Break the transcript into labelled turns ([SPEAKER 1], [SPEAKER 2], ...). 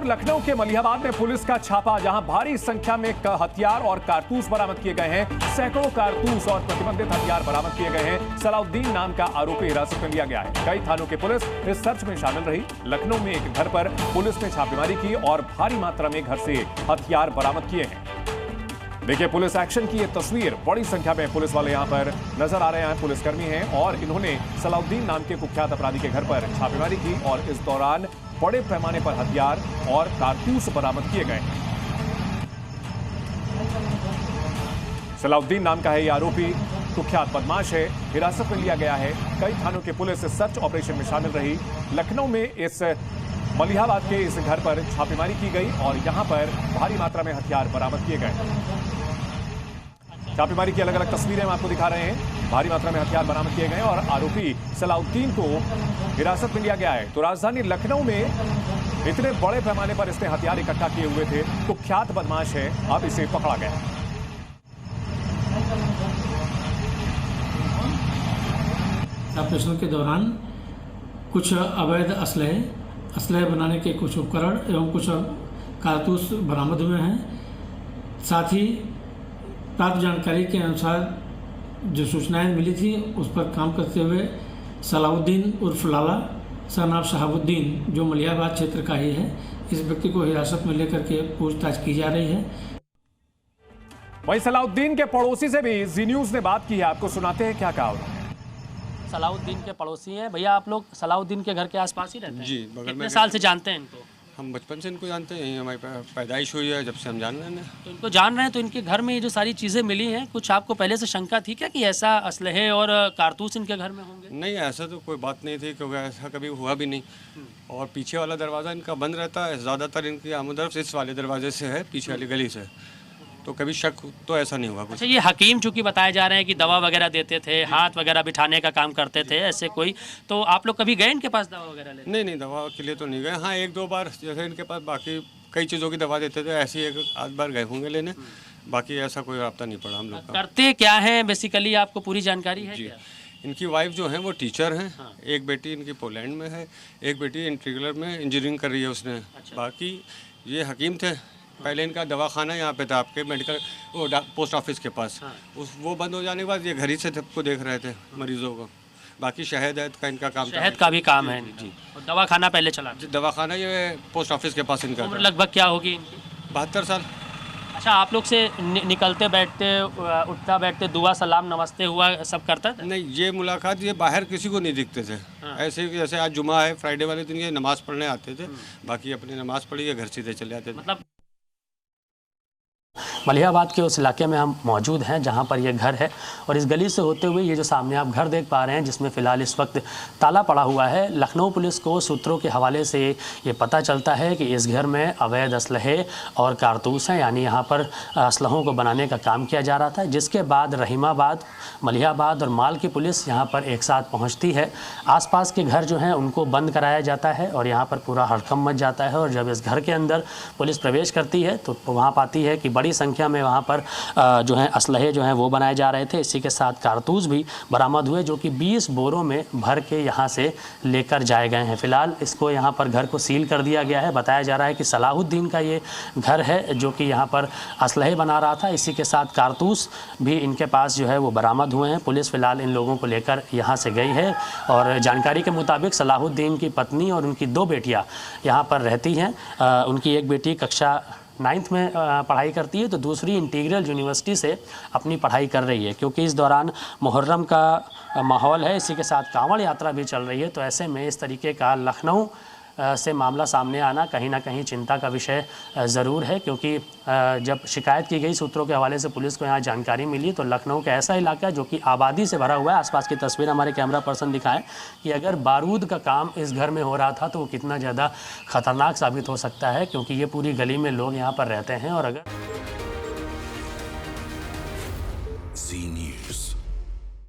[SPEAKER 1] लखनऊ के मलिहाबाद में पुलिस का छापा, जहां भारी संख्या में हथियार और कारतूस बरामद किए गए हैं। सैकड़ों कारतूस और प्रतिबंधित हथियार बरामद किए गए हैं। सलाउद्दीन नाम का आरोपी हिरासत में लिया गया है। कई थानों की पुलिस इस सर्च में शामिल रही। लखनऊ में एक घर पर पुलिस ने छापेमारी की और भारी मात्रा में घर से हथियार बरामद किए हैं। देखिए पुलिस एक्शन की ये तस्वीर। बड़ी संख्या में पुलिस वाले यहां पर नजर आ रहे हैं। पुलिसकर्मी हैं और इन्होंने सलाउद्दीन नाम के कुख्यात अपराधी के घर पर छापेमारी की और इस दौरान बड़े पैमाने पर हथियार और कारतूस बरामद किए गए हैं। सलाउद्दीन नाम का है ये आरोपी, कुख्यात बदमाश है, हिरासत में लिया गया है। कई थानों की पुलिस इस सर्च ऑपरेशन में शामिल रही। लखनऊ में इस मलिहाबाद के इस घर पर छापेमारी की गई और यहां पर भारी मात्रा में हथियार बरामद किए गए। छापेमारी की अलग अलग तस्वीरें हम आपको दिखा रहे हैं। भारी मात्रा में हथियार बरामद किए गए और आरोपी सलाउद्दीन को हिरासत में लिया गया है। तो राजधानी लखनऊ में इतने बड़े पैमाने पर इसने हथियार इकट्ठा किए हुए थे। कुख्यात बदमाश है, अब इसे पकड़ा गया।
[SPEAKER 2] ऑपरेशन के दौरान कुछ अवैध असलहे बनाने के कुछ उपकरण एवं कुछ कारतूस बरामद हुए हैं। साथ ही प्राप्त जानकारी के अनुसार जो सूचनाएं मिली थी उस पर काम करते हुए सलाउद्दीन उर्फ लाला सनाब शहाबुद्दीन, जो मलिहाबाद क्षेत्र का ही है, इस व्यक्ति को हिरासत में लेकर के पूछताछ की जा रही है।
[SPEAKER 1] वहीं सलाउद्दीन के पड़ोसी से भी जी न्यूज ने बात की है, आपको सुनाते हैं क्या कहा उन्होंने।
[SPEAKER 3] सलाउद्दीन के पड़ोसी हैं। भैया आप लोग सलाउद्दीन के घर के आसपास ही रहते हैं?
[SPEAKER 4] जी, बगल में।
[SPEAKER 3] कितने साल से जानते हैं इनको?
[SPEAKER 4] हम बचपन से इनको जानते हैं, हमारी पैदाइश हुई है जब से हम जान रहे हैं।
[SPEAKER 3] तो इनको जान रहे हैं, तो इनके घर में ये जो सारी चीज़ें मिली हैं, कुछ आपको पहले से शंका थी क्या कि ऐसा असलहे और कारतूस इनके घर में होंगे?
[SPEAKER 4] नहीं, ऐसा तो कोई बात नहीं थी, क्योंकि ऐसा कभी हुआ भी नहीं। और पीछे वाला दरवाज़ा इनका बंद रहता है, ज़्यादातर इनकी आमदरफ इस वाले दरवाजे से है, पीछे वाली गली से। तो कभी शक तो ऐसा नहीं हुआ कुछ।
[SPEAKER 3] अच्छा, ये हकीम चूँकि बताए जा रहे हैं कि दवा वगैरह देते थे, हाथ वगैरह बिठाने का काम करते थे, ऐसे कोई, तो आप लोग कभी गए इनके पास दवा वगैरह लेने?
[SPEAKER 4] नहीं, दवा के लिए तो नहीं गए। हाँ, एक दो बार जैसे इनके पास बाकी कई चीज़ों की दवा देते थे, ऐसी एक आध बार गए होंगे लेने। बाकी ऐसा कोई राब्ता नहीं पड़ा हम लोग का।
[SPEAKER 3] करते क्या है बेसिकली, आपको पूरी जानकारी है?
[SPEAKER 4] जी, इनकी वाइफ जो है वो टीचर हैं। एक बेटी इनकी पोलैंड में है, एक बेटी इंटीग्रल में इंजीनियरिंग कर रही है उसने। बाकी ये हकीम थे। पहले इनका दवाखाना यहाँ पे था, आपके मेडिकल वो पोस्ट ऑफिस के पास। वो बंद हो जाने के बाद ये घर ही से सबको देख रहे थे, मरीजों को। बाकी शहद का इनका काम,
[SPEAKER 3] शहद का भी काम है
[SPEAKER 4] जी।
[SPEAKER 3] और दवाखाना पहले चला?
[SPEAKER 4] दवाखाना ये पोस्ट ऑफिस के पास इनका।
[SPEAKER 3] उम्र लगभग क्या होगी इनकी?
[SPEAKER 4] 72 साल।
[SPEAKER 3] अच्छा, आप लोग से निकलते बैठते, उठता बैठते, दुआ सलाम नमस्ते हुआ सब करता था?
[SPEAKER 4] नहीं, ये मुलाकात ये बाहर किसी को नहीं दिखते थे। ऐसे ही जैसे आज जुमा है, फ्राइडे वाले दिन ये नमाज़ पढ़ने आते थे, बाकी अपनी नमाज़ पढ़ी, ये घर सीधे चले आते थे।
[SPEAKER 3] मतलब मलिहाबाद के उस इलाके में हम मौजूद हैं जहां पर ये घर है और इस गली से होते हुए ये जो सामने आप घर देख पा रहे हैं, जिसमें फ़िलहाल इस वक्त ताला पड़ा हुआ है। लखनऊ पुलिस को सूत्रों के हवाले से ये पता चलता है कि इस घर में अवैध असलहे और कारतूस हैं, यानी यहाँ पर असलहों को बनाने का काम किया जा रहा था। जिसके बाद रहीमाबाद, मलिहाबाद और माल की पुलिस यहाँ पर एक साथ पहुँचती है। आसपास के घर जो हैं उनको बंद कराया जाता है और यहाँ पर पूरा हड़कंप मच जाता है। और जब इस घर के अंदर पुलिस प्रवेश करती है तो वहाँ पाती है कि बड़ी संख्या में वहाँ पर जो है असलहे जो हैं वो बनाए जा रहे थे। इसी के साथ कारतूस भी बरामद हुए, जो कि 20 बोरों में भर के यहाँ से लेकर जाए गए हैं। फिलहाल इसको यहाँ पर घर को सील कर दिया गया है। बताया जा रहा है कि सलाहुद्दीन का ये घर है जो कि यहाँ पर असलहे बना रहा था। इसी के साथ कारतूस भी इनके पास जो है वो बरामद हुए हैं। पुलिस फिलहाल इन लोगों को लेकर यहाँ से गई है और जानकारी के मुताबिक सलाहुद्दीन की पत्नी और उनकी 2 बेटियाँ यहाँ पर रहती हैं। उनकी एक बेटी कक्षा 9th में पढ़ाई करती है, तो दूसरी इंटीग्रल यूनिवर्सिटी से अपनी पढ़ाई कर रही है। क्योंकि इस दौरान मुहर्रम का माहौल है, इसी के साथ कांवड़ यात्रा भी चल रही है, तो ऐसे में इस तरीके का लखनऊ से मामला सामने आना कहीं ना कहीं चिंता का विषय ज़रूर है। क्योंकि जब शिकायत की गई सूत्रों के हवाले से पुलिस को यहाँ जानकारी मिली, तो लखनऊ का ऐसा इलाका जो कि आबादी से भरा हुआ है, आसपास की तस्वीर हमारे कैमरा पर्सन दिखाएं कि अगर बारूद का काम इस घर में हो रहा था तो वो कितना ज़्यादा ख़तरनाक साबित हो सकता है। क्योंकि ये पूरी गली में लोग यहाँ पर रहते हैं और अगर